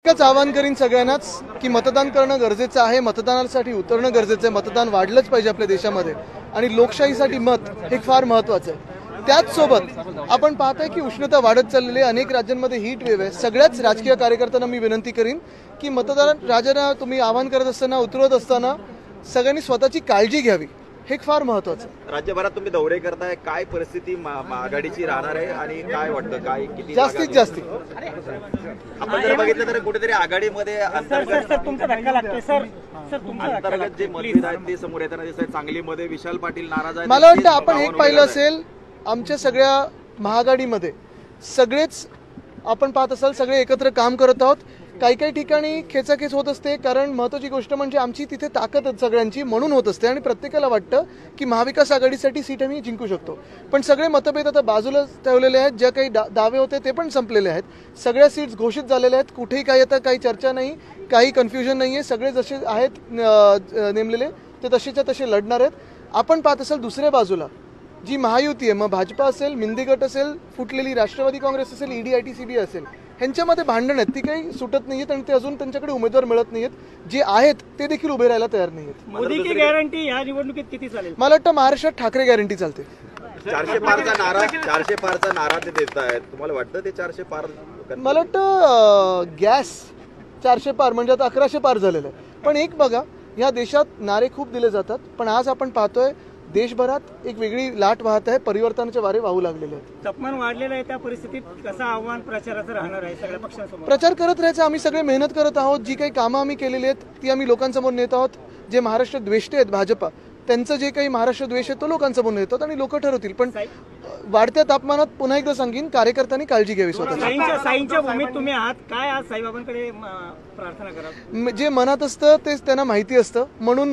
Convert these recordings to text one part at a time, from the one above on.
एकच आवाहन करीन सगळ्यांनाच की मतदान करणं गरजेचं आहे, मतदानासाठी उतरणं गरजेचं आहे, मतदान वाढलंच पाहिजे आपल्या देशामध्ये आणि लोकशाहीसाठी मत हे फार महत्त्वाचं आहे। त्याच सोबत आपण पाहतोय की उष्णता वाढत चाललेली आहे, अनेक राज्यांमध्ये हीट वेव्ह आहे। सगळ्याच राजकीय कार्यकर्त्यांना मी विनंती करीन की मतदान राजांना तुम्ही आवाहन करत असताना उतरवत असताना सगळ्यांनी स्वतःची काळजी घ्यावी, हे फार महत्त्वाचं आहे। राज्यभरात तुम्ही दौरे करताय, काय परिस्थिती आघाडीची राहणार आहे आणि काय वाटतं काय किती जास्तीत जास्त आपण जर बघितलं तर कुठेतरी आघाडीमध्ये अंतर्गत जे मतभेद आहेत ते समोर येताना दिसत आहेत। सांगलीमध्ये विशाल पाटील नाराज आहेत। मला वाटतं आपण एक पाहिलं असेल आमच्या सगळ्या महाआघाडीमध्ये सगळेच आपण पाहत असाल सगळे एकत्र काम करत आहोत। काही काही ठिकाणी खेचाखेच होत असते, कारण महत्त्वाची गोष्ट म्हणजे आमची तिथे ताकद सगळ्यांची म्हणून होत असते आणि प्रत्येकाला वाटतं की महाविकास आघाडीसाठी सीट आम्ही जिंकू शकतो। पण सगळे मतभेद आता बाजूला ठेवलेले आहेत, ज्या काही दावे होते ते पण संपलेले आहेत। सगळ्या सीट्स घोषित झालेल्या आहेत, कुठेही काही आता काही चर्चा नाही, काही कन्फ्युजन नाही आहे। सगळे जसे आहेत नेमलेले ते तसेच्या तसे लढणार आहेत। आपण पाहत असाल दुसऱ्या बाजूला जी महायुती आहे, मग भाजपा असेल, मिंदी गट असेल, फुटलेली राष्ट्रवादी काँग्रेस असेल, ईडी असेल, ह्यांच्यामध्ये भांडण आहेत, ती काही सुटत नाहीयेत आणि ते अजून त्यांच्याकडे उमेदवार मिळत नाहीयेत। जे आहेत ते देखील उभे राहायला तयार नाहीयेत। मोदी की गॅरंटी या निवडणुकीत किती चालेल? मला वाटतं महाराष्ट्रात ठाकरे गॅरंटी चालते। 400 पारचा नारा ते देत आहेत, तुम्हाला वाटतं ते 400 पार? मला वाटतं गॅस 400 पार म्हणजे आता 1100 पार झालेलं आहे। पण एक बघा, ह्या देशात नारे खूप दिले जातात, पण आज आपण पाहतोय देशभरात एक वेगळी लाट वाहत आहे, परिवर्तनाचे वारे वाहू लागलेले आहेत। तापमान वाढलेलं आहे, त्या परिस्थितीत कसं आव्हान प्रचाराचं राहणार आहे सगळ्या पक्षांसमोर? प्रचार करत राहायचं, आम्ही सगळे मेहनत करत आहोत। जी काही कामं आम्ही केलेली आहेत ती आम्ही लोकांसमोर नेत आहोत। जे महाराष्ट्र द्वेष्टे आहेत भाजपा, त्यांचं जे काही महाराष्ट्र द्वेष आहे तो लोकांसमोर नेतात आणि लोक ठरवतील। पण वाढत्या तापमानात पुन्हा एकदा सांगेन, कार्यकर्त्यांनी काळजी घ्यावी स्वतःची। साईंच्या भूमीत तुम्ही आहात, काय आज साईबाबांकडे प्रार्थना करा? जे मनात असतं तेच त्यांना माहिती असतं, म्हणून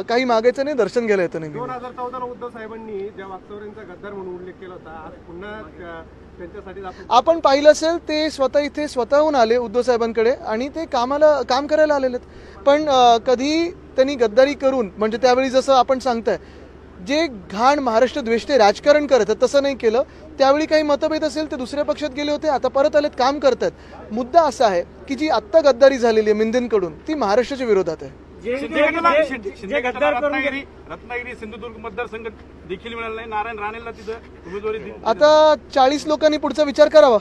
काही मागायचं नाही, दर्शन घ्यायला येतं नाही। 2014 उद्धव साहेबांनी ज्या वाकचौऱ्यांचा गद्दार म्हणून उल्लेख केला होता, आज पुन्हा त्यांच्यासाठी आपण पाहिलं असेल ते स्वतः स्वतःहून आले उद्धव साहेबांकडे आणि ते काम करायला आलेले आहेत। पण कधी त्यांनी गद्दारी करून, म्हणजे त्यावेळी जसं आपण सांगताय जे घाण महाराष्ट्र द्वेष्टे राजकारण करत आहेत तसं नाही केलं। त्यावेळी काही मतभेद असेल ते दुसऱ्या पक्षात गेले होते, आता परत आलेत, काम करतात। मुद्दा असा आहे की जी आत्ता गद्दारी झालेली आहे मिंदेंकडून ती महाराष्ट्राच्या विरोधात आहे। रत्नागिरी सिंधुदुर्ग मतदारसंघ देखील मिळाला नाही, नारायण राणेला तिथं उमेदवारी आता 40 लोकांनी पुढचा विचार करावा।